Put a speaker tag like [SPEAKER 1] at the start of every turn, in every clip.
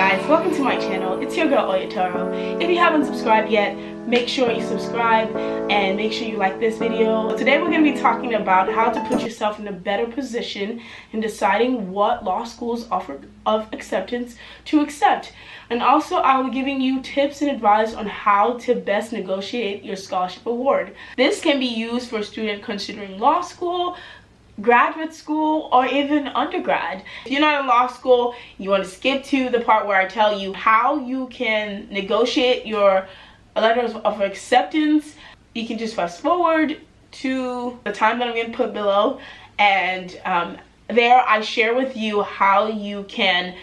[SPEAKER 1] guys, welcome to my channel. It's your girl Toro. If you haven't subscribed yet, make sure you subscribe and make sure you like this video. Today we're going to be talking about how to put yourself in a better position in deciding what law schools offer of acceptance to accept. And also I'll be giving you tips and advice on how to best negotiate your scholarship award. This can be used for a student considering law school, graduate school, or even undergrad. If you're not in law school, you want to skip to the part where I tell you how you can negotiate your letters of acceptance. You can just fast forward to the time that I'm going to put below, and there I share with you how you can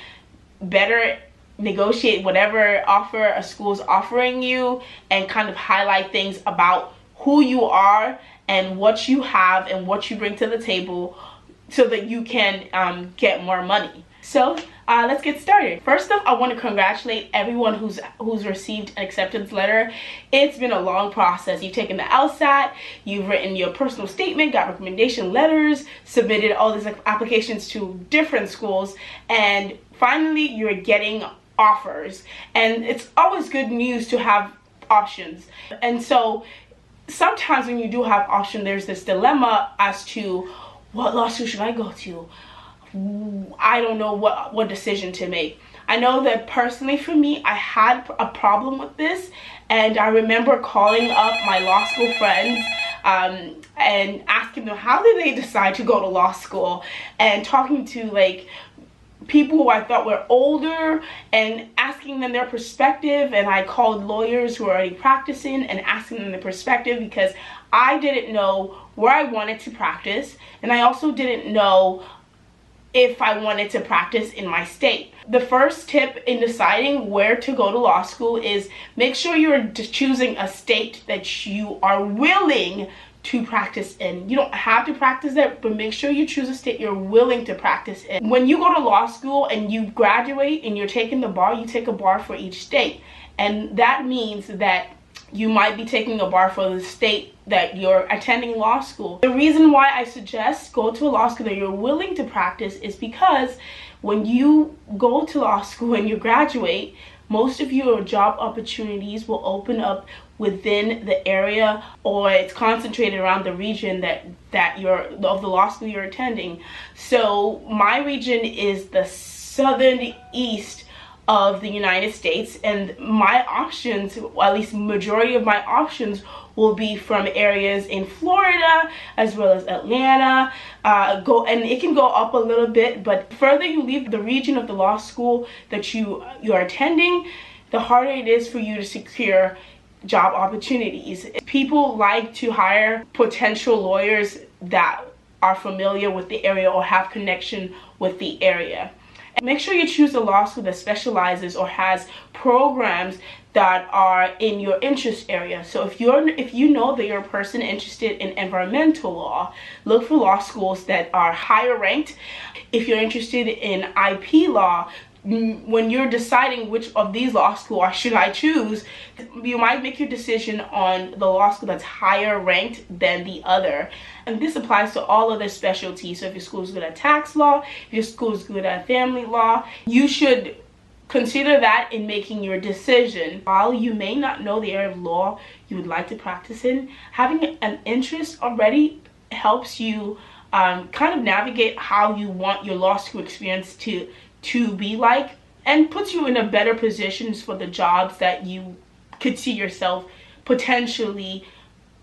[SPEAKER 1] better negotiate whatever offer a school is offering you, and kind of highlight things about who you are and what you have and what you bring to the table so that you can get more money. So let's get started. First off, I want to congratulate everyone who's received an acceptance letter. It's been a long process. You've taken the LSAT, you've written your personal statement, got recommendation letters, submitted all these applications to different schools, and finally you're getting offers. And it's always good news to have options. And so sometimes when you do have options, there's this dilemma as to what law school should I go to. I don't know what decision to make. I know that personally for me, I had a problem with this, and I remember calling up my law school friends and asking them how did they decide to go to law school, and talking to like people who I thought were older and asking them their perspective. And I called lawyers who are already practicing and asking them their perspective, because I didn't know where I wanted to practice, and I also didn't know if I wanted to practice in my state. The first tip in deciding where to go to law school is make sure you're choosing a state that you are willing to practice in. You don't have to practice there, but make sure you choose a state you're willing to practice in. When you go to law school and you graduate and you're taking the bar, you take a bar for each state. And that means that you might be taking a bar for the state that you're attending law school. The reason why I suggest go to a law school that you're willing to practice is because when you go to law school and you graduate, most of your job opportunities will open up within the area, or it's concentrated around the region that you're of the law school you're attending. So my region is the southern east of the United States, and my options, well, at least majority of my options, will be from areas in Florida as well as Atlanta. And it can go up a little bit, but further you leave the region of the law school that you are attending, the harder it is for you to secure job opportunities. People like to hire potential lawyers that are familiar with the area or have connection with the area. Make sure you choose a law school that specializes or has programs that are in your interest area. So if you know that you're a person interested in environmental law, look for law schools that are higher ranked. If you're interested in IP law, when you're deciding which of these law schools should I choose, you might make your decision on the law school that's higher ranked than the other. And this applies to all other specialties. So if your school is good at tax law, if your school is good at family law, you should consider that in making your decision. While you may not know the area of law you would like to practice in, having an interest already helps you kind of navigate how you want your law school experience to be like, and puts you in a better position for the jobs that you could see yourself potentially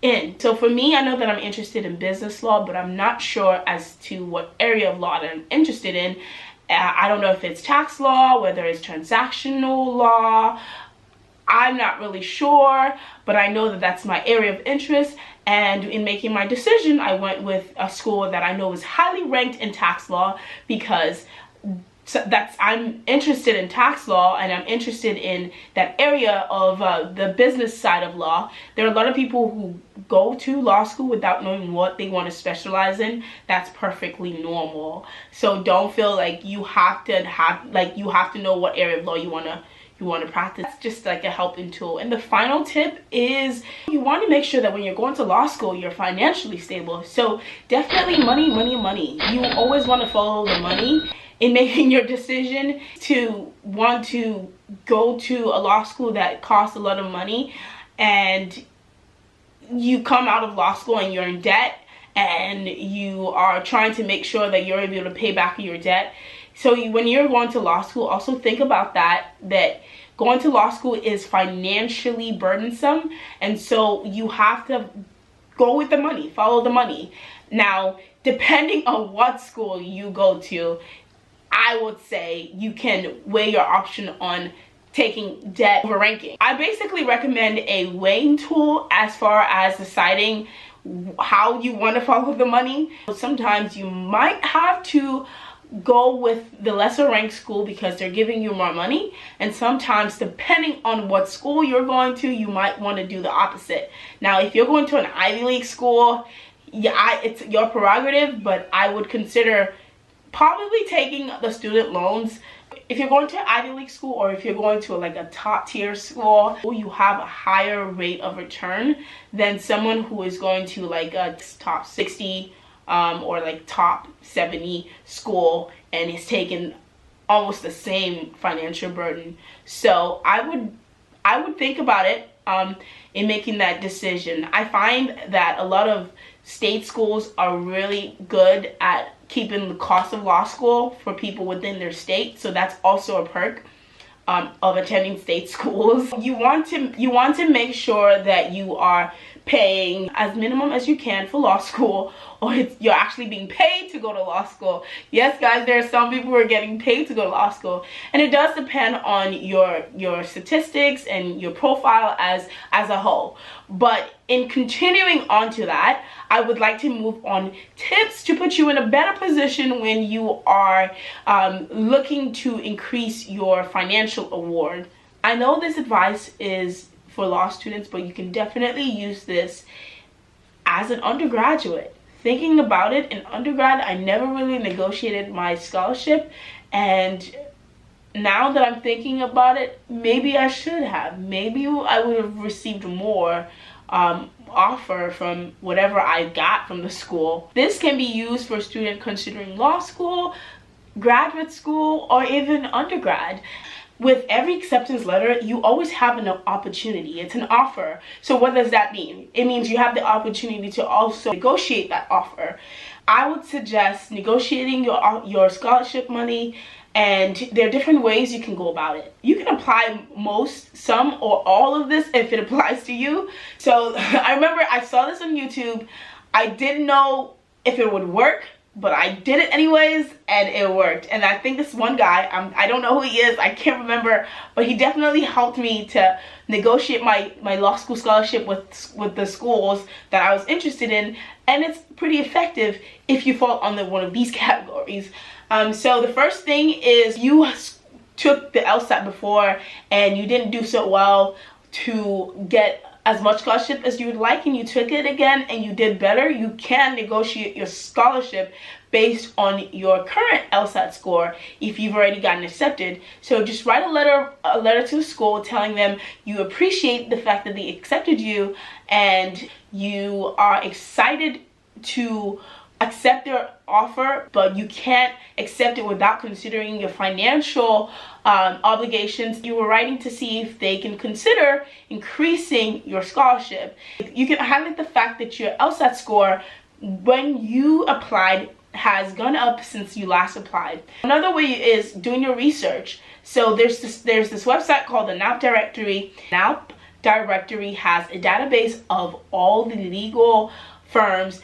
[SPEAKER 1] in. So for me, I know that I'm interested in business law, but I'm not sure as to what area of law that I'm interested in. I don't know if it's tax law, whether it's transactional law. I'm not really sure, but I know that that's my area of interest. And in making my decision, I went with a school that I know is highly ranked in tax law, because I'm interested in tax law and I'm interested in that area of the business side of law. There are a lot of people who go to law school without knowing what they want to specialize in. That's perfectly normal. So don't feel like you have to know what area of law you want you want to practice. It's just like a helping tool. And the final tip is you want to make sure that when you're going to law school, you're financially stable. So definitely money, money, money. You always want to follow the money in making your decision to want to go to a law school that costs a lot of money, and you come out of law school and you're in debt, and you are trying to make sure that you're able to pay back your debt. So when you're going to law school, also think about that going to law school is financially burdensome, and so you have to go with the money, follow the money. Now, depending on what school you go to, I would say you can weigh your option on taking debt over ranking. I basically recommend a weighing tool as far as deciding how you want to follow the money. Sometimes you might have to go with the lesser ranked school because they're giving you more money, and sometimes depending on what school you're going to, you might want to do the opposite. Now, if you're going to an Ivy League school, yeah, it's your prerogative, but I would consider probably taking the student loans. If you're going to an Ivy League school, or if you're going to like a top tier school, you have a higher rate of return than someone who is going to like a top 60 or like top 70 school and is taking almost the same financial burden. So I would think about it in making that decision. I find that a lot of state schools are really good at keeping the cost of law school for people within their state, so that's also a perk of attending state schools. You want to make sure that you are paying as minimum as you can for law school, or you're actually being paid to go to law school. Yes, guys, there are some people who are getting paid to go to law school, and it does depend on your statistics and your profile as a whole. But in continuing on to that, I would like to move on tips to put you in a better position when you are looking to increase your financial award. I know this advice is for law students, but you can definitely use this as an undergraduate. Thinking about it, in undergrad, I never really negotiated my scholarship, and now that I'm thinking about it, maybe I should have. Maybe I would have received more offer from whatever I got from the school. This can be used for a student considering law school, graduate school, or even undergrad. With every acceptance letter, you always have an opportunity. It's an offer. So what does that mean? It means you have the opportunity to also negotiate that offer. I would suggest negotiating your scholarship money, and there are different ways you can go about it. You can apply some or all of this if it applies to you. So I remember I saw this on YouTube. I didn't know if it would work, but I did it anyways, and it worked. And I think this one guy, I don't know who he is, I can't remember, but he definitely helped me to negotiate my law school scholarship with the schools that I was interested in, and it's pretty effective if you fall under one of these categories. So the first thing is you took the LSAT before and you didn't do so well to get as much scholarship as you would like, and you took it again and you did better. You can negotiate your scholarship based on your current LSAT score if you've already gotten accepted. So just write a letter to the school telling them you appreciate the fact that they accepted you and you are excited to accept their offer, but you can't accept it without considering your financial obligations. You were writing to see if they can consider increasing your scholarship. You can highlight the fact that your LSAT score when you applied has gone up since you last applied. Another way is doing your research. So there's this website called the NAP Directory. NAP Directory has a database of all the legal firms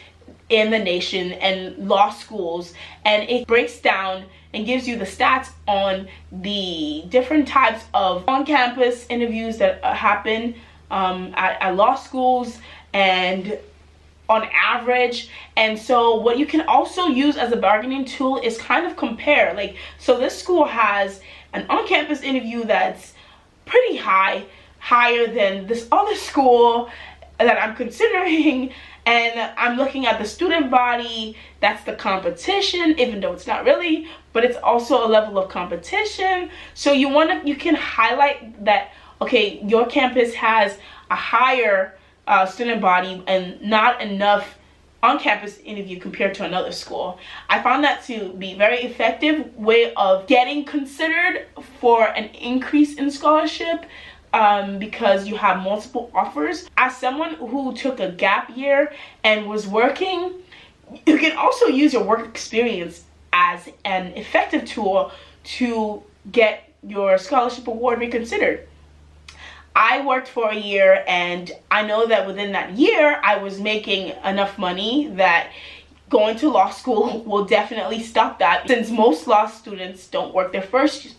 [SPEAKER 1] in the nation and law schools, and it breaks down and gives you the stats on the different types of on-campus interviews that happen at law schools and on average. And so what you can also use as a bargaining tool is kind of compare, like, so this school has an on-campus interview that's pretty higher than this other school that I'm considering, And I'm looking at the student body. That's the competition, even though it's not really, but it's also a level of competition. So you can highlight that, okay, your campus has a higher student body and not enough on-campus interview compared to another school. I found that to be very effective way of getting considered for an increase in scholarship, because you have multiple offers. As someone who took a gap year and was working, you can also use your work experience as an effective tool to get your scholarship award reconsidered. I worked for a year, and I know that within that year I was making enough money that going to law school will definitely stop that, since most law students don't work their first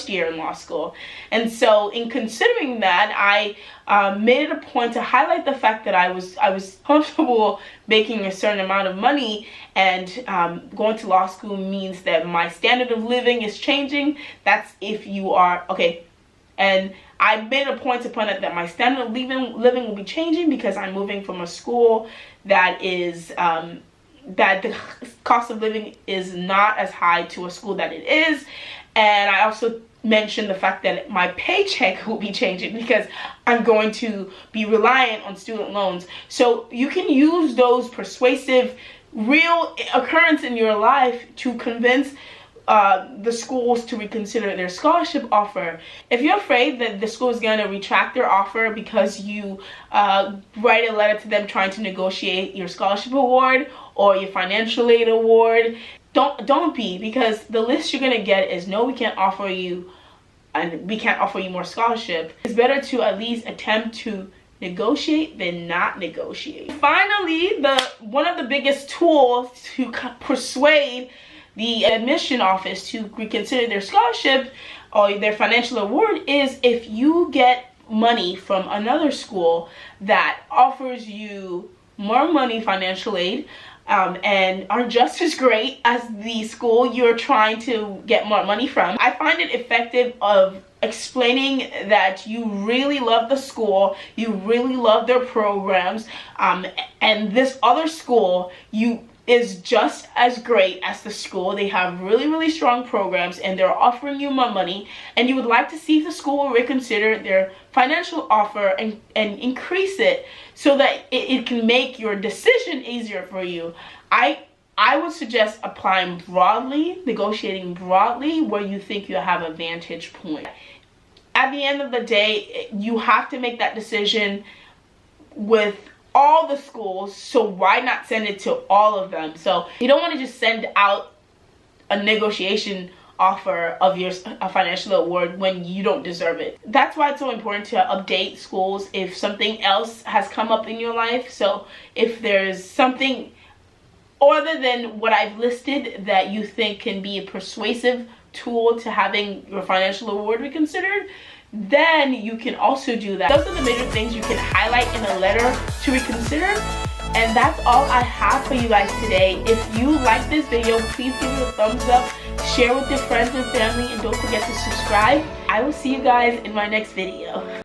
[SPEAKER 1] year in law school. And so in considering that, I made it a point to highlight the fact that I was comfortable making a certain amount of money, and going to law school means that my standard of living is changing. That's if you are okay. And I made a point to point out that my standard of living will be changing because I'm moving from a school that is that the cost of living is not as high to a school that it is. And I also mentioned the fact that my paycheck will be changing because I'm going to be reliant on student loans. So you can use those persuasive, real occurrence in your life to convince the schools to reconsider their scholarship offer. If you're afraid that the school is going to retract their offer because you write a letter to them trying to negotiate your scholarship award or your financial aid award, don't be, because the list you're going to get is no, we can't offer you, and we can't offer you more scholarship. It's better to at least attempt to negotiate than not negotiate. Finally, one of the biggest tools to persuade the admission office to reconsider their scholarship or their financial award is if you get money from another school that offers you more money, financial aid, and are just as great as the school you're trying to get more money from. I find it effective of explaining that you really love the school, you really love their programs, and this other school is just as great as the school. They have really, really strong programs, and they're offering you more money, and you would like to see if the school will reconsider their financial offer and increase it so that it can make your decision easier for you. I would suggest applying broadly, negotiating broadly where you think you have a vantage point. At the end of the day, you have to make that decision with all the schools, so why not send it to all of them? So you don't want to just send out a negotiation offer of a financial award when you don't deserve it. That's why it's so important to update schools if something else has come up in your life. So if there's something other than what I've listed that you think can be a persuasive tool to having your financial award reconsidered, then you can also do that. Those are the major things you can highlight in a letter to reconsider. And that's all I have for you guys today. If you like this video, please give it a thumbs up, share with your friends and family, and don't forget to subscribe. I will see you guys in my next video.